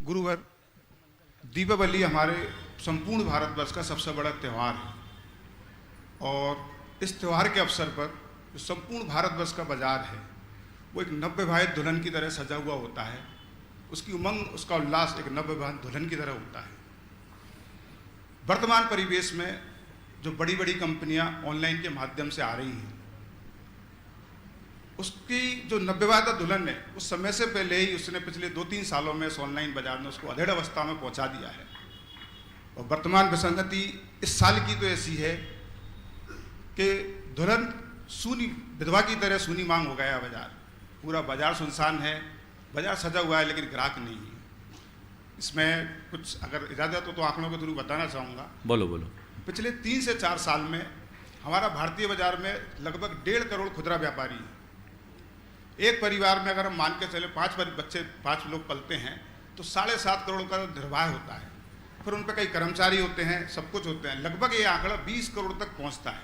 गुरुवर, दीपावली हमारे संपूर्ण भारतवर्ष का सबसे बड़ा त्यौहार है और इस त्यौहार के अवसर पर जो संपूर्ण भारतवर्ष का बाजार है वो एक नवविवाहित दुल्हन की तरह सजा हुआ होता है। उसकी उमंग, उसका उल्लास एक नवविवाहित दुल्हन की तरह होता है। वर्तमान परिवेश में जो बड़ी बड़ी कंपनियां ऑनलाइन के माध्यम से आ रही हैं, उसकी जो नवविवाहित दुल्हन है उस समय से पहले ही उसने पिछले 2-3 सालों में इस ऑनलाइन बाजार में उसको अधेड़ अवस्था में पहुंचा दिया है। और वर्तमान विसंगति इस साल की तो ऐसी है कि दुल्हन सूनी विधवा की तरह सूनी मांग हो गया बाजार। पूरा बाजार सुनसान है, बाजार सजा हुआ है लेकिन ग्राहक नहीं है। इसमें कुछ अगर इजाज़त हो तो आंकड़ों के थ्रू बताना चाहूँगा। बोलो बोलो। पिछले 3 से 4 साल में हमारा भारतीय बाजार में लगभग 1.5 करोड़ खुदरा व्यापारी हैं। एक परिवार में अगर हम मान के चले 5 लोग पलते हैं तो 7.5 करोड़ का निर्वाह होता है। फिर उन पर कई कर्मचारी होते हैं, सब कुछ होते हैं। लगभग ये आंकड़ा 20 करोड़ तक पहुंचता है।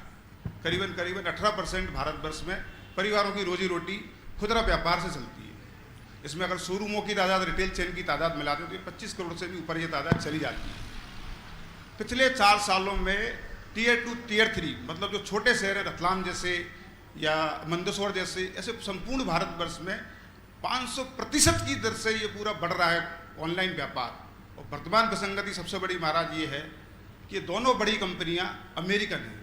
करीबन 18% भारतवर्ष में परिवारों की रोजी रोटी खुदरा व्यापार से चलती है। इसमें अगर शोरूमों की तादाद, रिटेल चेन की तादाद मिला दें तो ये 25 करोड़ से भी ऊपर ये तादाद चली जाती है। पिछले 4 सालों में टियर 2, टियर 3 मतलब जो छोटे शहर हैं, रतलाम जैसे या मंदसौर जैसे, ऐसे संपूर्ण भारतवर्ष में 500% की दर से ये पूरा बढ़ रहा है ऑनलाइन व्यापार। और वर्तमान विसंगति सबसे बड़ी महाराज ये है कि ये दोनों बड़ी कंपनियां अमेरिकन हैं,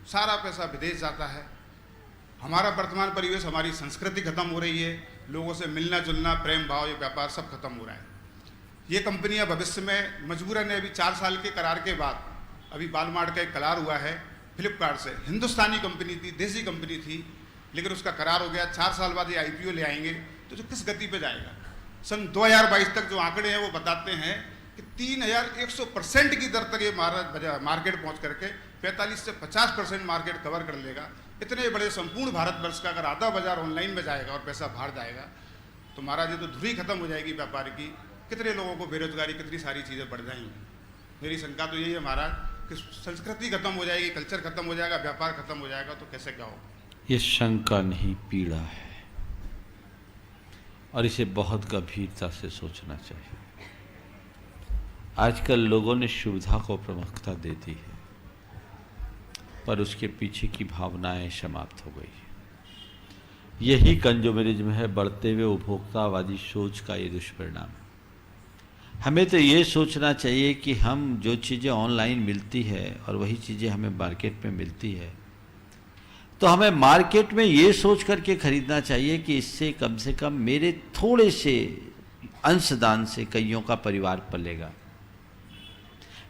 सारा पैसा विदेश जाता है। हमारा वर्तमान परिवेश, हमारी संस्कृति खत्म हो रही है, लोगों से मिलना जुलना, प्रेम भाव, ये व्यापार सब खत्म हो रहा है। ये कंपनियां भविष्य में मजबूरन है, अभी 4 साल के करार के बाद अभी वालमार्ट का एक करार हुआ है फ्लिपकार्ट से। हिंदुस्तानी कंपनी थी, देसी कंपनी थी, लेकिन उसका करार हो गया। 4 साल बाद ये IPO ले आएंगे तो जो किस गति पे जाएगा। सन 2022 तक जो आंकड़े हैं वो बताते हैं कि 3100% की दर तक ये मार्केट पहुंच करके 45 से 50% मार्केट कवर कर लेगा। इतने बड़े संपूर्ण भारतवर्ष का अगर आधा बाजार ऑनलाइन में जाएगा और पैसा बाहर जाएगा तो महाराज ये तो धुरी खत्म हो जाएगी व्यापार की। कितने लोगों को बेरोजगारी, कितनी सारी चीज़ें बढ़ जाएंगी। मेरी शंका तो यही है महाराज कि संस्कृति खत्म हो जाएगी, कल्चर खत्म हो जाएगा, व्यापार खत्म हो जाएगा तो कैसे क्या होगा। ये शंका नहीं, पीड़ा है और इसे बहुत गंभीरता से सोचना चाहिए। आजकल लोगों ने सुविधा को प्रमुखता दे दी है पर उसके पीछे की भावनाएं समाप्त हो गई है। यही कंज्यूमरिज्म है, बढ़ते हुए उपभोक्तावादी सोच का ये दुष्परिणाम है। हमें तो ये सोचना चाहिए कि हम जो चीज़ें ऑनलाइन मिलती है और वही चीज़ें हमें मार्केट में मिलती है तो हमें मार्केट में ये सोच करके खरीदना चाहिए कि इससे कम से कम मेरे थोड़े से अंशदान से कईयों का परिवार पलेगा।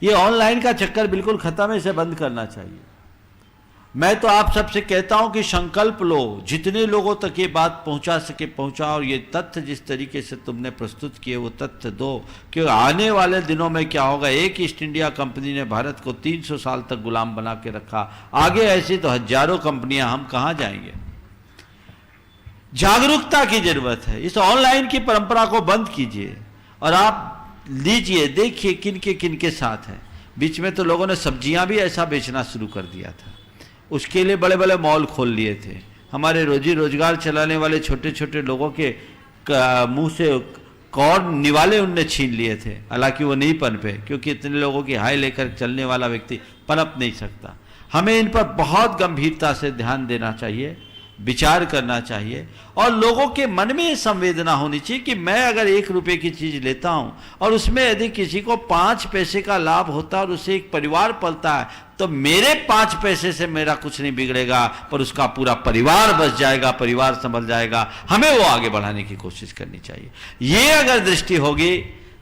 ये ऑनलाइन का चक्कर बिल्कुल खत्म है, इसे बंद करना चाहिए। मैं तो आप सबसे कहता हूं कि संकल्प लो, जितने लोगों तक ये बात पहुंचा सके पहुंचाओ। और ये तथ्य जिस तरीके से तुमने प्रस्तुत किए वो तथ्य दो कि आने वाले दिनों में क्या होगा। एक ईस्ट इंडिया कंपनी ने भारत को 300 साल तक गुलाम बना के रखा, आगे ऐसी तो हजारों कंपनियां, हम कहां जाएंगे। जागरूकता की जरूरत है। इस ऑनलाइन की परंपरा को बंद कीजिए और आप लीजिए, देखिए किन के साथ है। बीच में तो लोगों ने सब्जियां भी ऐसा बेचना शुरू कर दिया था, उसके लिए बड़े बड़े मॉल खोल लिए थे। हमारे रोजी रोजगार चलाने वाले छोटे छोटे लोगों के मुंह से कौन निवाले उनने छीन लिए थे। हालांकि वो नहीं पनपे क्योंकि इतने लोगों की हाय लेकर चलने वाला व्यक्ति पनप नहीं सकता। हमें इन पर बहुत गंभीरता से ध्यान देना चाहिए, विचार करना चाहिए और लोगों के मन में ये संवेदना होनी चाहिए कि मैं अगर 1 रुपये की चीज़ लेता हूं और उसमें यदि किसी को 5 पैसे का लाभ होता है और उसे एक परिवार पलता है तो मेरे 5 पैसे से मेरा कुछ नहीं बिगड़ेगा पर उसका पूरा परिवार बच जाएगा, परिवार संभल जाएगा। हमें वो आगे बढ़ाने की कोशिश करनी चाहिए। ये अगर दृष्टि होगी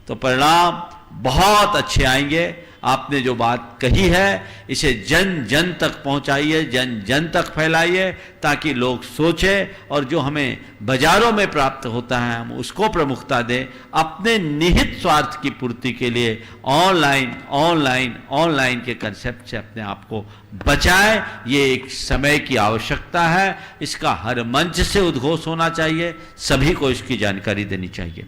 तो परिणाम बहुत अच्छे आएंगे। आपने जो बात कही है इसे जन जन तक पहुंचाइए, जन जन तक फैलाइए ताकि लोग सोचें और जो हमें बाजारों में प्राप्त होता है हम उसको प्रमुखता दें। अपने निहित स्वार्थ की पूर्ति के लिए ऑनलाइन के कंसेप्ट से अपने आप को बचाएं। ये एक समय की आवश्यकता है, इसका हर मंच से उद्घोष होना चाहिए, सभी को इसकी जानकारी देनी चाहिए।